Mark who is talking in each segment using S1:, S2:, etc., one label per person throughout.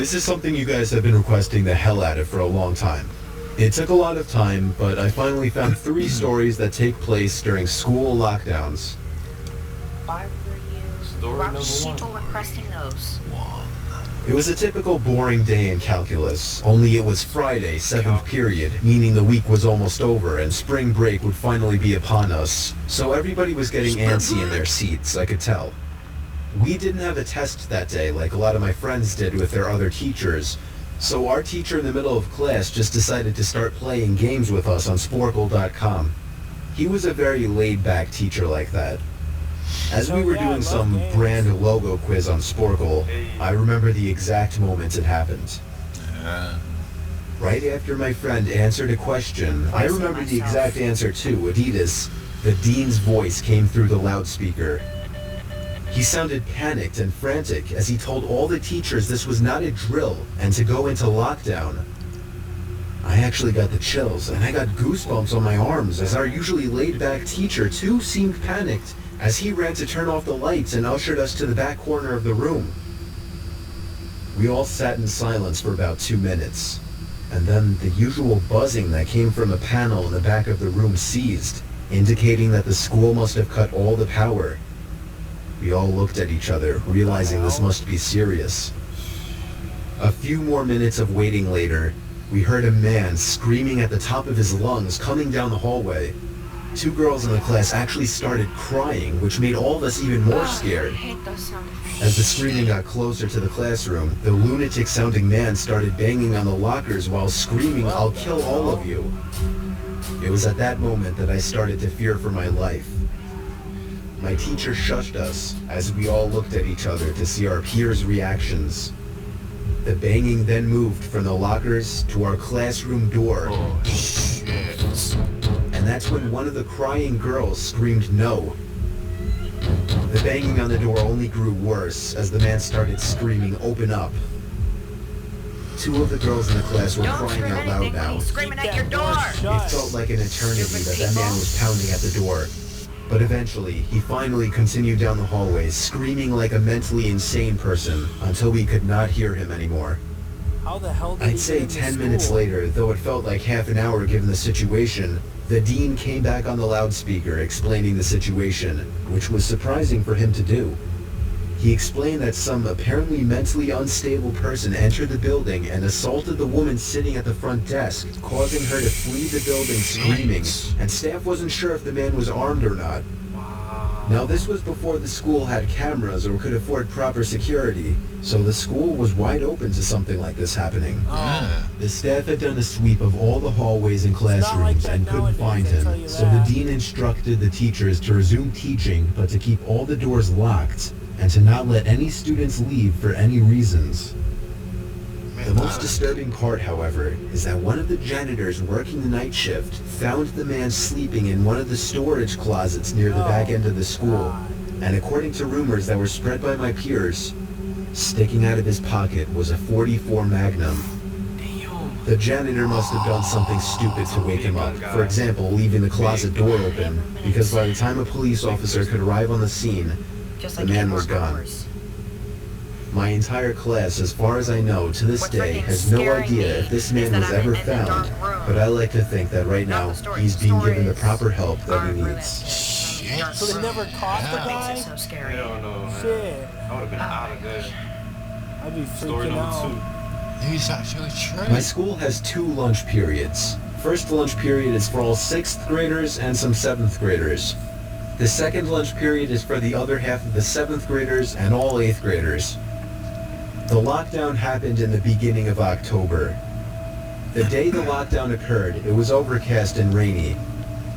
S1: This is something you guys have been requesting the hell out of for a long time. It took a lot of time, but I finally found 3 stories that take place during school lockdowns.
S2: Why were you...
S3: Story
S2: Why
S3: number
S2: was
S3: one.
S2: Sheetal requesting those?
S1: It was a typical boring day in calculus, only it was Friday, 7th period, meaning the week was almost over and spring break would finally be upon us. So everybody was getting antsy in their seats, I could tell. We didn't have a test that day like a lot of my friends did with their other teachers, so our teacher in the middle of class just decided to start playing games with us on Sporkle.com. He was a very laid-back teacher like that. As we were doing some brand logo quiz on Sporkle, I remember the exact moment it happened. Right after my friend answered a question, I remember the exact answer too, Adidas. The dean's voice came through the loudspeaker. He sounded panicked and frantic as he told all the teachers this was not a drill and to go into lockdown. I actually got the chills and I got goosebumps on my arms as our usually laid-back teacher too seemed panicked as he ran to turn off the lights and ushered us to the back corner of the room. We all sat in silence for about 2 minutes, and then the usual buzzing that came from a panel in the back of the room ceased, indicating that the school must have cut all the power. We all looked at each other, realizing this must be serious. A few more minutes of waiting later, we heard a man screaming at the top of his lungs coming down the hallway. 2 girls in the class actually started crying, which made all of us even more scared.
S2: I hate those sound effects.
S1: As the screaming got closer to the classroom, the lunatic-sounding man started banging on the lockers while screaming, "I'll kill all of you." It was at that moment that I started to fear for my life. My teacher shushed us as we all looked at each other to see our peers' reactions. The banging then moved from the lockers to our classroom door. And that's when one of the crying girls screamed no. The banging on the door only grew worse as the man started screaming, "Open up." 2 of the girls in the class were
S2: Don't
S1: crying
S2: scream
S1: out loud
S2: anything when
S1: now.
S2: he's screaming at your door.
S1: It felt like an eternity that man was pounding at the door. But eventually, he finally continued down the hallway, screaming like a mentally insane person until we could not hear him anymore.
S4: How the hell did
S1: I'd
S4: he
S1: say
S4: get in
S1: 10
S4: school?
S1: minutes later, though it felt like half an hour given the situation, the dean came back on the loudspeaker explaining the situation, which was surprising for him to do. He explained that some apparently mentally unstable person entered the building and assaulted the woman sitting at the front desk, causing her to flee the building screaming, and staff wasn't sure if the man was armed or not. Now this was before the school had cameras or could afford proper security, so the school was wide open to something like this happening. The staff had done a sweep of all the hallways and classrooms and couldn't find him, so the dean instructed the teachers to resume teaching but to keep all the doors locked and to not let any students leave for any reasons. The most disturbing part, however, is that one of the janitors working the night shift found the man sleeping in one of the storage closets near the back end of the school, and according to rumors that were spread by my peers, sticking out of his pocket was a .44 Magnum. The janitor must have done something stupid to wake him up, for example, leaving the closet door open, because by the time a police officer could arrive on the scene,
S2: Just
S1: the
S2: like
S1: man
S2: 8
S1: was
S2: more
S1: gone.
S2: hours.
S1: My entire class, as far as I know, to this
S2: What's
S1: day,
S2: freaking
S1: has no
S2: scaring
S1: idea
S2: me
S1: if this
S2: is
S1: man
S2: that
S1: was
S2: I'm
S1: ever
S2: in a
S1: found,
S2: dark room.
S1: but I like to think that right
S2: Not
S1: now
S2: the story.
S1: he's
S2: The
S1: being
S2: story
S1: given the
S2: is
S1: proper help that
S2: aren't
S1: he
S2: really
S1: needs.
S2: dark
S4: So they
S2: room.
S4: never caught the
S2: What
S4: guy?
S2: makes it so scary?
S3: Hell no, man.
S4: Shit.
S3: I would have been out of there.
S4: I'd be
S3: Story
S4: freaking
S3: number
S4: out.
S3: 2.
S5: He's actually true.
S1: My school has 2 lunch periods. First lunch period is for all 6th graders and some 7th graders. The second lunch period is for the other half of the 7th graders and all 8th graders. The lockdown happened in the beginning of October. The day the lockdown occurred, it was overcast and rainy.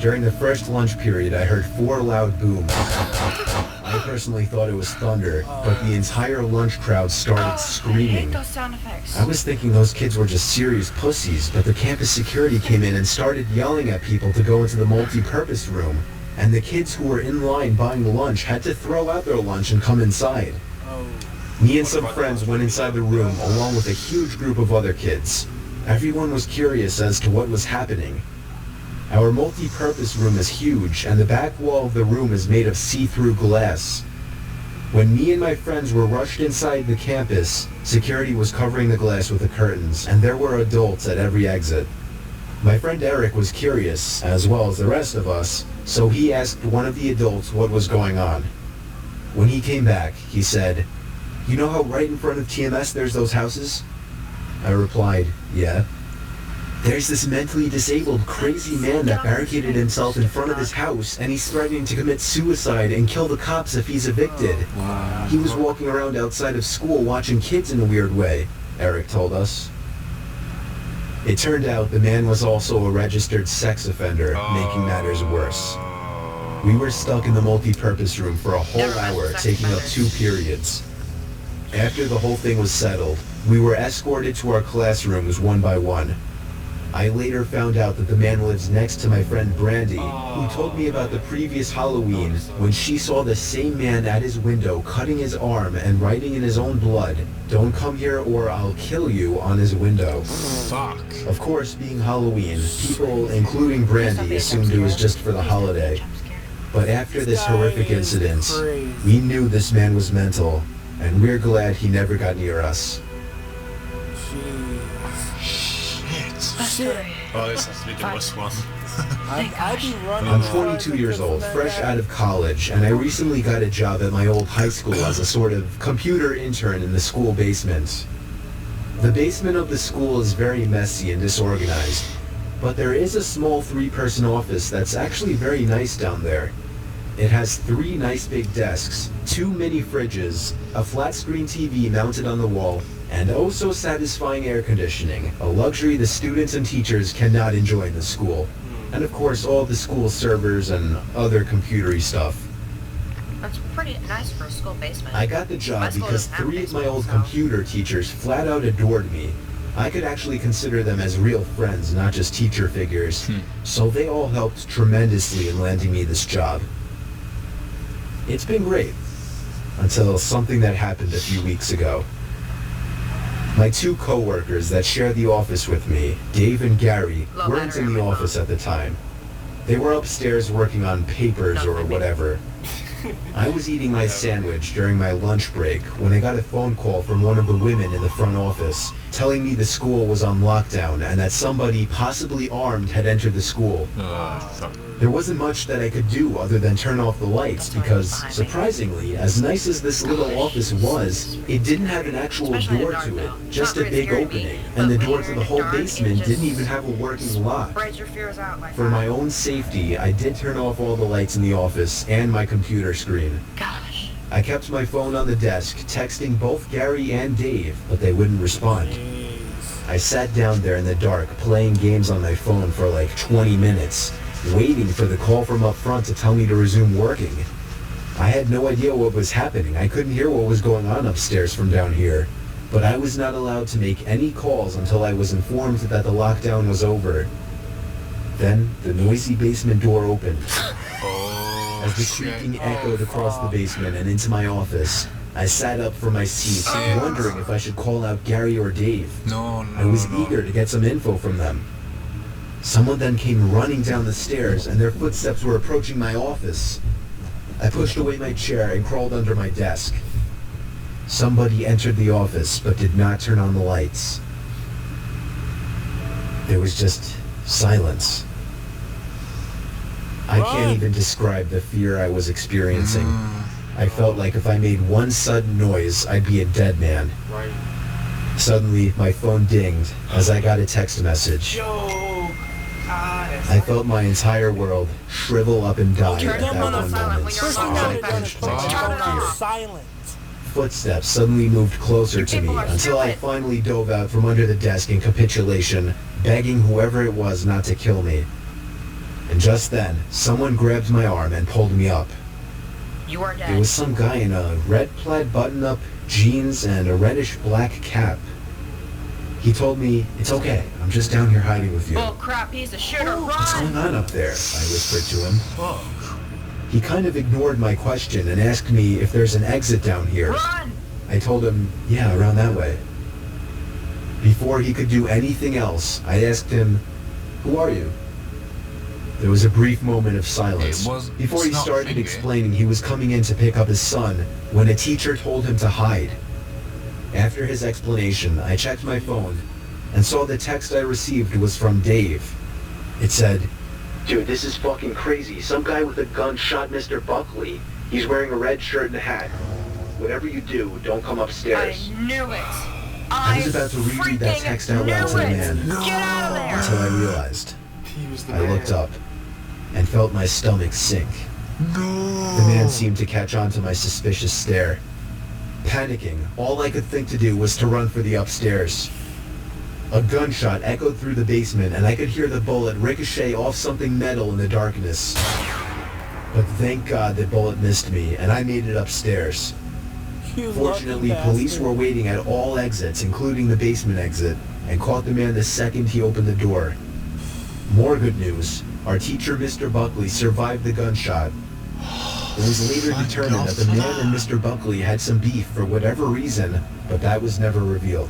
S1: During the first lunch period, I heard 4 loud booms. I personally thought it was thunder, but the entire lunch crowd started
S2: I hate
S1: screaming.
S2: those sound effects.
S1: I was thinking those kids were just serious pussies, but the campus security came in and started yelling at people to go into the multi-purpose room, and the kids who were in line buying lunch had to throw out their lunch and come inside. Me and some friends went inside the room along with a huge group of other kids. Everyone was curious as to what was happening. Our multi-purpose room is huge, and the back wall of the room is made of see-through glass. When me and my friends were rushed inside the campus, security was covering the glass with the curtains, and there were adults at every exit. My friend Eric was curious, as well as the rest of us, so he asked one of the adults what was going on. When he came back, he said, "You know how right in front of TMS there's those houses?" I replied, "Yeah." "There's this mentally disabled, crazy man that barricaded himself in front of his house, and he's threatening to commit suicide and kill the cops if he's evicted. He was walking around outside of school watching kids in a weird way," Eric told us. It turned out the man was also a registered sex offender, making matters worse. We were stuck in the multi-purpose room for a whole hour, taking up 2 periods. After the whole thing was settled, we were escorted to our classrooms one by one. I later found out that the man lives next to my friend Brandy, who told me about the previous Halloween when she saw the same man at his window cutting his arm and writing in his own blood, "Don't come here or I'll kill you," on his window.
S3: Fuck.
S1: Of course, being Halloween, people, including Brandy, assumed it was just for the holiday. But after this horrific incident, we knew this man was mental, and we're glad he never got near us.
S3: Shit. Oh, this has to be the worst one.
S4: I'd be running.
S1: I'm 22 years old, fresh out of college, and I recently got a job at my old high school as a sort of computer intern in the school basement. The basement of the school is very messy and disorganized, but there is a small 3-person office that's actually very nice down there. It has 3 nice big desks, 2 mini fridges, a flat screen TV mounted on the wall, and oh so satisfying air conditioning, a luxury the students and teachers cannot enjoy in the school. And of course all the school servers and other computery stuff.
S2: That's pretty nice for a school basement.
S1: I got the
S2: My
S1: job
S2: school
S1: because
S2: doesn't have
S1: 3 of my
S2: basement,
S1: old
S2: so-
S1: computer teachers flat out adored me. I could actually consider them as real friends, not just teacher figures. So they all helped tremendously in landing me this job. It's been great, until something that happened a few weeks ago. My 2 co-workers that share the office with me, Dave and Gary,
S2: Low
S1: weren't
S2: battery
S1: in
S2: on
S1: the
S2: my
S1: office
S2: phone.
S1: at the time. They were upstairs working on papers or whatever. I was eating my sandwich during my lunch break when I got a phone call from one of the women in the front office telling me the school was on lockdown and that somebody, possibly armed, had entered the school.
S3: Fuck.
S1: There wasn't much that I could do other than turn off the lights because, surprisingly, as nice as this little office was, it didn't have an actual
S2: Especially in
S1: door
S2: the dark,
S1: to it,
S2: though.
S1: just
S2: Not
S1: a
S2: really
S1: big
S2: scary
S1: opening,
S2: me,
S1: and the
S2: but
S1: door
S2: when
S1: to
S2: you're
S1: the
S2: in
S1: whole
S2: the dark, it
S1: basement
S2: just
S1: didn't even have a working lock.
S2: Spreads your fears out like
S1: For
S2: that.
S1: my own safety, I did turn off all the lights in the office and my computer screen.
S2: Gosh.
S1: I kept my phone on the desk, texting both Gary and Dave, but they wouldn't respond. I sat down there in the dark, playing games on my phone for like 20 minutes, waiting for the call from up front to tell me to resume working. I had no idea what was happening. I couldn't hear what was going on upstairs from down here, but I was not allowed to make any calls until I was informed that the lockdown was over. Then, the noisy basement door opened.
S3: Oh,
S1: As the
S3: shit.
S1: creaking echoed across the basement and into my office, I sat up from my seat, wondering if I should call out Gary or Dave.
S3: No, no,
S1: I was
S3: no.
S1: eager to get some info from them. Someone then came running down the stairs, and their footsteps were approaching my office. I pushed away my chair and crawled under my desk. Somebody entered the office, but did not turn on the lights. There was just silence. I can't even describe the fear I was experiencing. I felt like if I made one sudden noise, I'd be a dead man.
S4: Right.
S1: Suddenly, my phone dinged as I got a text message. I felt my entire world shrivel up and die
S2: Turn
S1: at
S2: your
S1: that
S2: phone on
S1: one
S2: silent
S1: moment.
S2: when you're
S4: First
S2: on
S4: thing
S2: the
S4: I
S1: I
S4: would
S1: clenched
S4: do
S1: my
S4: is
S1: teeth
S4: turn
S1: in
S4: it on
S1: fear.
S4: silent.
S1: Footsteps suddenly moved closer to me
S2: People are
S1: until I
S2: stupid.
S1: finally dove out from under the desk in capitulation, begging whoever it was not to kill me. And just then, someone grabbed my arm and pulled me up.
S2: You are
S1: It
S2: dead.
S1: was some guy in a red plaid button-up, jeans, and a reddish-black cap. He told me, "It's okay, I'm just down here hiding with you."
S2: Bull crap, he's a shooter.
S1: "What's going
S2: Run!
S1: on up there?" I whispered to him.
S3: Fuck.
S1: He kind of ignored my question and asked me if there's an exit down here.
S2: Run!
S1: I told him, yeah, around that way. Before he could do anything else, I asked him, "Who are you?" There was a brief moment of silence before he
S5: it's not
S1: started
S5: finger.
S1: explaining he was coming in to pick up his son when a teacher told him to hide. After his explanation, I checked my phone and saw the text I received was from Dave. It said, "Dude, this is fucking crazy. Some guy with a gun shot Mr. Buckley. He's wearing a red shirt and a hat. Whatever you do, don't come upstairs."
S2: I knew it.
S1: I was about to reread that text out loud to the man
S2: Get out of there.
S1: until I realized.
S3: He was the
S1: I
S3: man.
S1: looked up and felt my stomach sink.
S5: No.
S1: The man seemed to catch on to my suspicious stare. Panicking, all I could think to do was to run for the upstairs. A gunshot echoed through the basement and I could hear the bullet ricochet off something metal in the darkness. But thank God the bullet missed me and I made it upstairs.
S4: You
S1: Fortunately,
S4: lucky
S1: police
S4: bastard.
S1: were waiting at all exits, including the basement exit, and caught the man the second he opened the door. More good news. Our teacher, Mr. Buckley, survived the gunshot. It was later
S5: Thank
S1: determined
S5: God
S1: that the
S5: for
S1: man and
S5: that.
S1: Mr. Buckley had some beef for whatever reason, but that was never revealed.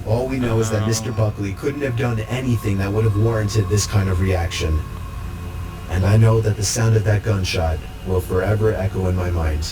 S1: All we know is that Mr. Buckley couldn't have done anything that would have warranted this kind of reaction. And I know that the sound of that gunshot will forever echo in my mind.